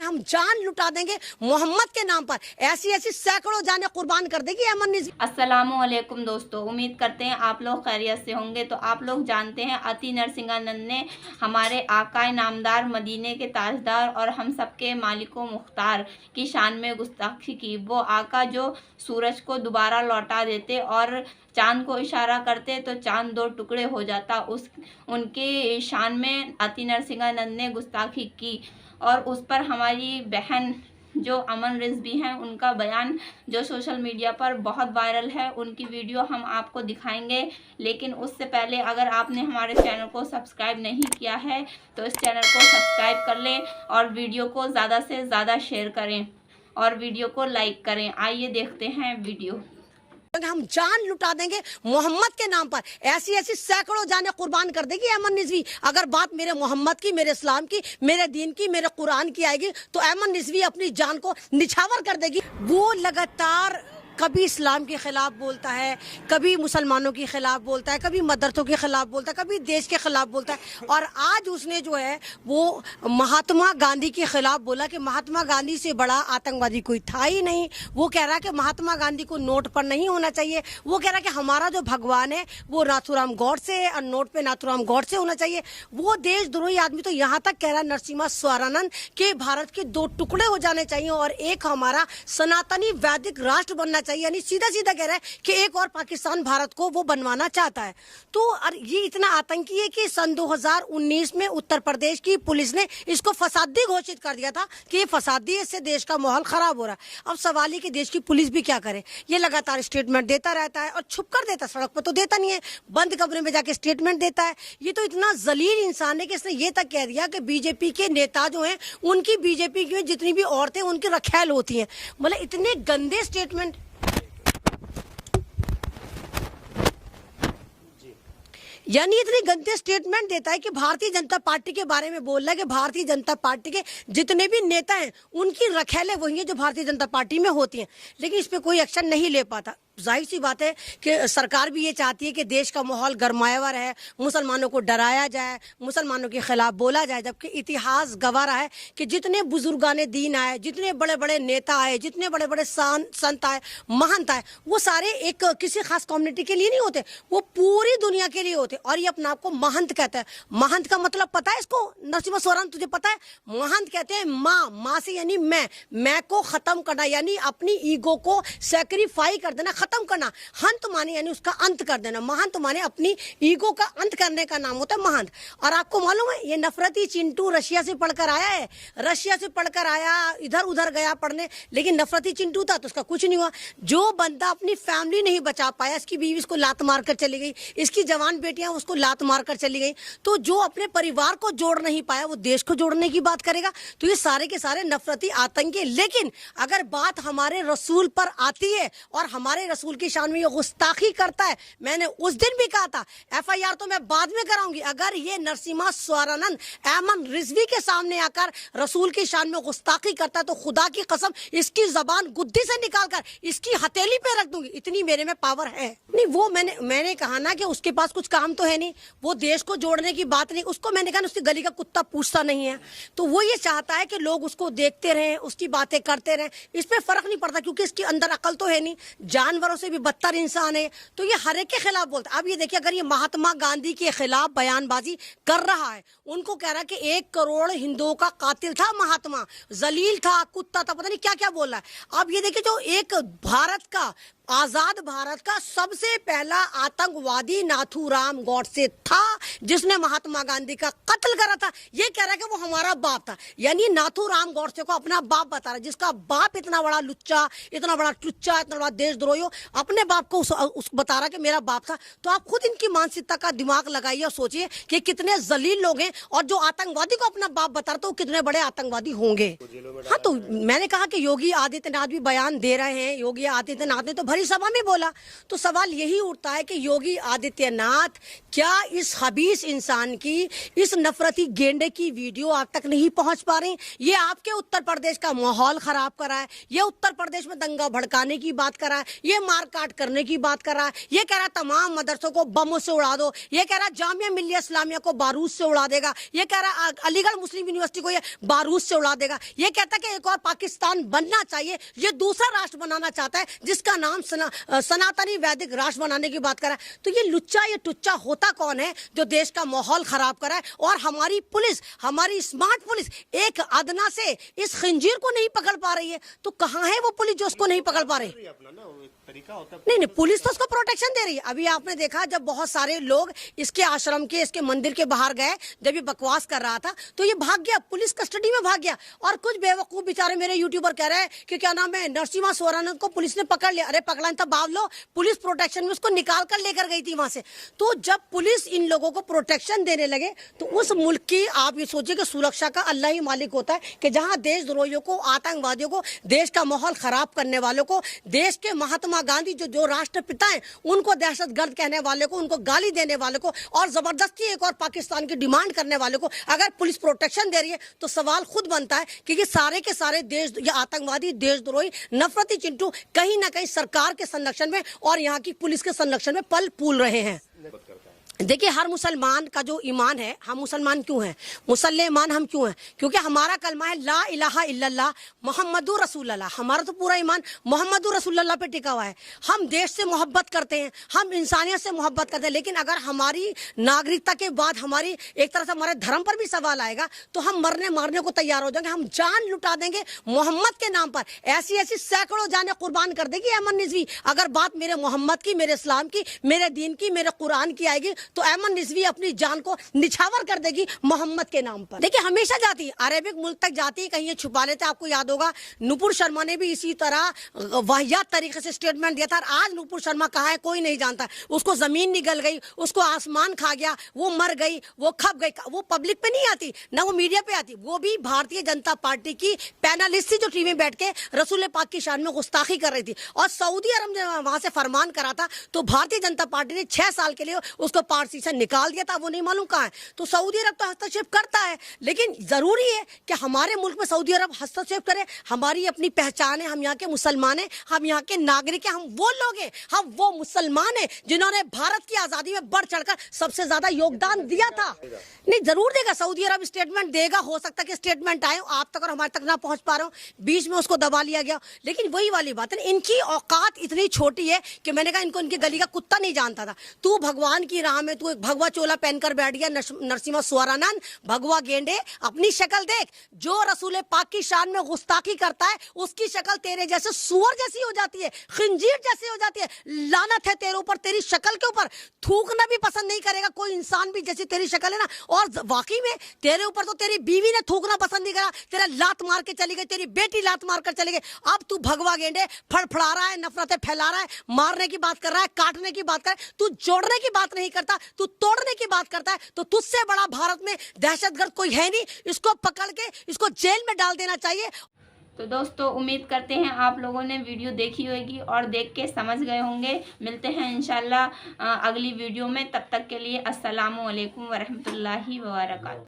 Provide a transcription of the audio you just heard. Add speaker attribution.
Speaker 1: हम जान लुटा देंगे मोहम्मद के नाम पर। ऐसी ऐसी सैकड़ों जाने कुर्बान कर देगी अमन निज़वी।
Speaker 2: अस्सलामुअलैकुम दोस्तों, उम्मीद करते हैं आप लोग खैरियत से होंगे। तो आप लोग जानते हैं अति नरसिंहानंद ने हमारे आकाए नामदार मदीने के ताजदार और हम सबके मालिको मुख्तार की शान में गुस्ताखी की। वो आका जो सूरज को दोबारा लौटा देते और चांद को इशारा करते तो चांद दो टुकड़े हो जाता, उनके शान में अति नरसिंहानंद ने गुस्ताखी की। और उस पर हमारी बहन जो अमन रिजवी हैं उनका बयान जो सोशल मीडिया पर बहुत वायरल है, उनकी वीडियो हम आपको दिखाएंगे। लेकिन उससे पहले अगर आपने हमारे चैनल को सब्सक्राइब नहीं किया है तो इस चैनल को सब्सक्राइब कर लें और वीडियो को ज़्यादा से ज़्यादा शेयर करें और वीडियो को लाइक करें। आइए देखते हैं वीडियो।
Speaker 1: हम जान लुटा देंगे मोहम्मद के नाम पर। ऐसी ऐसी सैकड़ों जाने कुर्बान कर देगी अमन निज़वी। अगर बात मेरे मोहम्मद की, मेरे इस्लाम की, मेरे दीन की, मेरे कुरान की आएगी तो अमन निज़वी अपनी जान को निछावर कर देगी। वो लगातार कभी इस्लाम के खिलाफ बोलता है, कभी मुसलमानों के खिलाफ बोलता है, कभी मदरसों के खिलाफ बोलता है, कभी देश के खिलाफ बोलता है। और आज उसने जो है वो महात्मा गांधी के खिलाफ बोला कि महात्मा गांधी से बड़ा आतंकवादी कोई था ही नहीं। वो कह रहा है कि महात्मा गांधी को नोट पर नहीं होना चाहिए। वो कह रहा है कि हमारा जो भगवान है वो नाथूराम गॉडसे है और नोट पे नाथूराम गॉडसे होना चाहिए। वो देशद्रोही आदमी तो यहाँ तक कह रहा है नरसिम्हा स्वारानंद के भारत के दो टुकड़े हो जाने चाहिए और एक हमारा सनातनी वैदिक राष्ट्र बनना चाहिए। यानी सीधा सीधा कह रहा है कि एक और पाकिस्तान भारत को वो बनवाना चाहता है। तो ये इतना आतंकी है कि सन 2019 में उत्तर प्रदेश की पुलिस ने इसको फसादी घोषित कर दिया था कि ये फसादी है, इससे देश का माहौल खराब हो रहा है। अब सवाल है कि देश की पुलिस भी क्या करे। ये लगातार स्टेटमेंट देता रहता है और छुप कर देता है, सड़क पर तो देता नहीं है, बंद कमरे में जाके स्टेटमेंट देता है। ये तो इतना जलील इंसान है कि इसने ये तक कह दिया कि बीजेपी के नेता जो हैं उनकी, बीजेपी की जितनी भी औरतें उनकी रखैल होती हैं। मतलब इतने गंदे स्टेटमेंट। यानी इतनी गंदे स्टेटमेंट देता है कि भारतीय जनता पार्टी के बारे में बोल रहा है कि भारतीय जनता पार्टी के जितने भी नेता हैं उनकी रखैलें वही हैं जो भारतीय जनता पार्टी में होती हैं, लेकिन इस पे कोई एक्शन नहीं ले पाता। जाहिर सी बात है कि सरकार भी ये चाहती है कि देश का माहौल गरमाया रहे, मुसलमानों को डराया जाए, मुसलमानों के खिलाफ बोला जाए। जबकि इतिहास गवाह रहा है कि जितने बुजुर्गाने दीन आए, जितने बड़े बड़े नेता आए, जितने बड़े बड़े संत आए, महंत आए, वो सारे एक किसी खास कम्युनिटी के लिए नहीं होते, वो पूरी दुनिया के लिए होते। और ये अपने आप को महंत कहता है। महंत का मतलब पता है इसको नरसिम्हा स्वारानंद, तुझे पता है? महंत कहते हैं माँ से यानी मैं को खत्म करना, यानी अपनी ईगो को सैक्रिफाई कर देना, खत्म करना। हंत माने यानी उसका अंत कर देना। महंत माने अपनी ईगो का अंत करने का नाम होता है महंत। और आपको मालूम है ये नफरती चिंटू रशिया से पढ़कर आया है, रशिया से पढ़कर आया, इधर उधर गया पढ़ने, लेकिन नफरती चिंटू था तो उसका कुछ नहीं हुआ। जो बंदा अपनी फैमिली नहीं बचा पाया, इसकी बीवी इसको लात मारकर चली गई, इसकी जवान बेटियां उसको लात मारकर चली गई, तो जो अपने परिवार को जोड़ नहीं पाया वो देश को जोड़ने की बात करेगा। तो ये सारे के सारे नफरती आतंकी। लेकिन अगर बात हमारे रसूल पर आती है और हमारे रसूल की शान में ये गुस्ताखी करता है, मैंने उस दिन भी कहा था FIR तो मैं बाद में कराऊंगी। अगर ये नरसिम्हा स्वारानंद अमन रिजवी के सामने आकर रसूल की शान में गुस्ताखी करता है तो खुदा की कसम इसकी जबान गुद्दी से निकालकर इसकी हथेली पे रख दूंगी, इतनी मेरे में पावर है। नहीं वो मैंने कहा ना कि उसके पास कुछ काम तो है नहीं, वो देश को जोड़ने की बात नहीं, उसको मैंने कहा उसकी गली का कुत्ता पूछता नहीं है। तो वो ये चाहता है कि लोग उसको देखते रहें, उसकी बातें करते रहें, इस पे फर्क नहीं पड़ता क्योंकि इसके अंदर अकल तो है नहीं, जानवरों से भी बदतर इंसान है। तो ये हर एक के खिलाफ बोलता है। अब ये देखिए, अगर ये महात्मा गांधी के खिलाफ बयानबाजी कर रहा है, उनको कह रहा है कि 1 करोड़ हिंदुओं का कातिल था महात्मा, जलील था, कुत्ता था, पता नहीं क्या क्या बोल रहा है। अब ये देखिए जो एक भारत का, आजाद भारत का सबसे पहला आतंकवादी नाथूराम गॉडसे था जिसने महात्मा गांधी का कत्ल करा था, ये कह रहा है कि वो हमारा बाप था। यानी नाथूराम गॉडसे को अपना बाप बता रहा है, जिसका बाप इतना बड़ा लुच्चा, इतना बड़ा टुच्चा, इतना बड़ा देशद्रोही हो, अपने बाप को उस बता रहा कि मेरा बाप था। तो आप खुद इनकी मानसिकता का दिमाग लगाइए और सोचिए कि कितने जलील लोग हैं, और जो आतंकवादी को अपना बाप बता रहे तो कितने बड़े आतंकवादी होंगे। हाँ, तो मैंने कहा कि योगी आदित्यनाथ भी बयान दे रहे हैं, योगी आदित्यनाथ ने तो भरी सभा में बोला। तो सवाल यही उठता है कि योगी आदित्यनाथ क्या इस हबीस इंसान की, इस नफरती गेंडे की वीडियो आप तक नहीं पहुंच पा रही? ये आपके उत्तर प्रदेश का माहौल खराब कर रहा है, ये उत्तर प्रदेश में दंगा भड़काने की बात कर रहा है, ये मारकाट करने की बात कर रहा है, ये कह रहा है तमाम मदरसों को बमों से उड़ा दो, ये कह रहा है जामिया मिल्लिया इस्लामिया को बारूद से उड़ा देगा, ये कह रहा है अलीगढ़ मुस्लिम यूनिवर्सिटी को ये बारूद से उड़ा देगा, ये कहता है कि एक और पाकिस्तान बनना चाहिए, ये दूसरा राष्ट्र बनाना चाहता है जिसका नाम सनातनी वैदिक राष्ट्र बनाने की बात कर रहा है। तो ये लुच्चा, ये टुच्चा होता कौन है जो देश का माहौल खराब कर रहा है? और हमारी पुलिस, हमारी स्मार्ट पुलिस एक अदना से इस खंजीर को नहीं पकड़ पा रही है। तो कहाँ है वो पुलिस जो उसको नहीं पकड़ पा रही? नहीं नहीं, पुलिस तो उसको प्रोटेक्शन दे रही है। अभी आपने देखा जब बहुत सारे लोग इसके आश्रम के, इसके मंदिर के बाहर गए, जब ये बकवास कर रहा था तो ये भाग गया, पुलिस कस्टडी में भाग गया। और कुछ बेवकूफ बेचारे मेरे यूट्यूबर कह रहे हैं कि क्या नाम है, नरसिम्हा स्वरानंद को पुलिस ने पकड़ लिया। अरे पकड़ा था बावलो, पुलिस प्रोटेक्शन में उसको निकाल कर लेकर गई थी वहां से। तो जब पुलिस इन लोगों को प्रोटेक्शन देने लगे तो उस मुल्क की आप ये सोचिए कि सुरक्षा का अल्लाह ही मालिक होता है कि जहां देशद्रोहियों को, आतंकवादियों को, देश का माहौल खराब करने वालों को, देश के महात्मा गांधी जो राष्ट्रपिता हैं उनको दहशतगर्द कहने वाले को, उनको गाली देने वाले को और जबरदस्ती एक और पाकिस्तान की डिमांड करने वाले को अगर पुलिस प्रोटेक्शन दे रही है तो सवाल खुद बनता है कि ये सारे के सारे देश, ये आतंकवादी, देशद्रोही, नफरती चिंटू कहीं ना कहीं सरकार के संरक्षण में और यहाँ की पुलिस के संरक्षण में पल फूल रहे हैं। देखिए, हर मुसलमान का जो ईमान है, हम मुसलमान क्यों हैं, मुसलमान हम क्यों हैं? क्योंकि हमारा कलमा है ला इलाहा इल्लल्लाह मुहम्मदुर रसूलुल्लाह। हमारा तो पूरा ईमान मुहम्मदुर रसूलुल्लाह पे टिका हुआ है। हम देश से मोहब्बत करते हैं, हम इंसानियत से मोहब्बत करते हैं, लेकिन अगर हमारी नागरिकता के बाद हमारी एक तरह से हमारे धर्म पर भी सवाल आएगा तो हम मरने मारने को तैयार हो जाएंगे, हम जान लुटा देंगे मोहम्मद के नाम पर। ऐसी ऐसी सैकड़ों जाने कुर्बान कर देगी अमन रिजवी। अगर बात मेरे मोहम्मद की, मेरे इस्लाम की, मेरे दीन की, मेरे कुरान की आएगी तो अमन रिजवी अपनी जान को निछावर कर देगी मोहम्मद के नाम पर। देखिए, हमेशा जाती है, अरेबिक मुल्क तक जाती है, कहीं ये छुपा लेते। आपको याद होगा नुपुर शर्मा ने भी इसी तरह वाहियात तरीके से स्टेटमेंट दिया था। आज नुपुर शर्मा कहाँ है कोई नहीं जानता। उसको जमीन निगल गई, उसको आसमान खा गया, वो मर गई, वो खप गई। वो पब्लिक पे नहीं आती, ना वो मीडिया पे आती। वो भी भारतीय जनता पार्टी की पैनलिस्ट थी जो टीवी में बैठ के रसूल पाक की शान में गुस्ताखी कर रही थी। और सऊदी अरब ने वहां से फरमान करा था तो भारतीय जनता पार्टी ने 6 साल के लिए उसको पार्टी से निकाल दिया था। वो नहीं मालूम कहाँ है। तो सऊदी अरब तो हस्तक्षेप करता है, लेकिन जरूरी है कि हमारे मुल्क में सऊदी अरब हस्तक्षेप करे। हमारी अपनी पहचान है, हम यहाँ के मुसलमान हैं, हम यहाँ के नागरिक हैं, हम वो लोग हैं, हम वो मुसलमान हैं जिन्होंने भारत की आजादी में बढ़ चढ़कर सबसे ज्यादा योगदान दिया था। नहीं, जरूर देगा, सऊदी अरब स्टेटमेंट देगा। हो सकता है कि स्टेटमेंट आए आप तक और हमारे तक ना पहुंच पा रहे हो, बीच में उसको दबा लिया गया। लेकिन वही वाली बात है, इनकी औकात इतनी छोटी है कि मैंने कहा इनको इनकी गली का कुत्ता नहीं जानता था। तू भगवान की राह में तू एक भगवा चोला पहनकर बैठ गया, नरसिम्हा स्वरानंद, भगवा गेंडे। अपनी शक्ल देख, जो रसूल पाक की शान में गुस्ताखी करता है उसकी शक्ल तेरे जैसे सुअर जैसी हो जाती है, खंजीर जैसी हो जाती है। लानत है तेरे ऊपर, तेरी शक्ल के ऊपर। थूकना भी पसंद नहीं करेगा कोई इंसान भी जैसी तेरी शक्ल है ना। और वाकई में तेरे ऊपर तो तेरी बीवी ने थूकना पसंद नहीं करा, तेरा लात मार के चली गई, तेरी बेटी लात मार कर चली गई। अब तू भगवा गेंडे फड़फड़ा रहा है, नफरतें फैला रहा है, मारने की बात कर रहा है, काटने की बात कर रहा है। तू जोड़ने की बात नहीं करता, तू तोड़ने की बात करता है। तो तुझसे बड़ा भारत में दहशतगर्द कोई है नहीं। इसको पकड़ के इसको जेल में डाल देना चाहिए।
Speaker 2: तो दोस्तों, उम्मीद करते हैं आप लोगों ने वीडियो देखी होगी और देख के समझ गए होंगे। मिलते हैं इंशाल्लाह अगली वीडियो में। तब तक के लिए अस्सलामु अलैकुम वरहमतुल्लाहि व बरकातहू।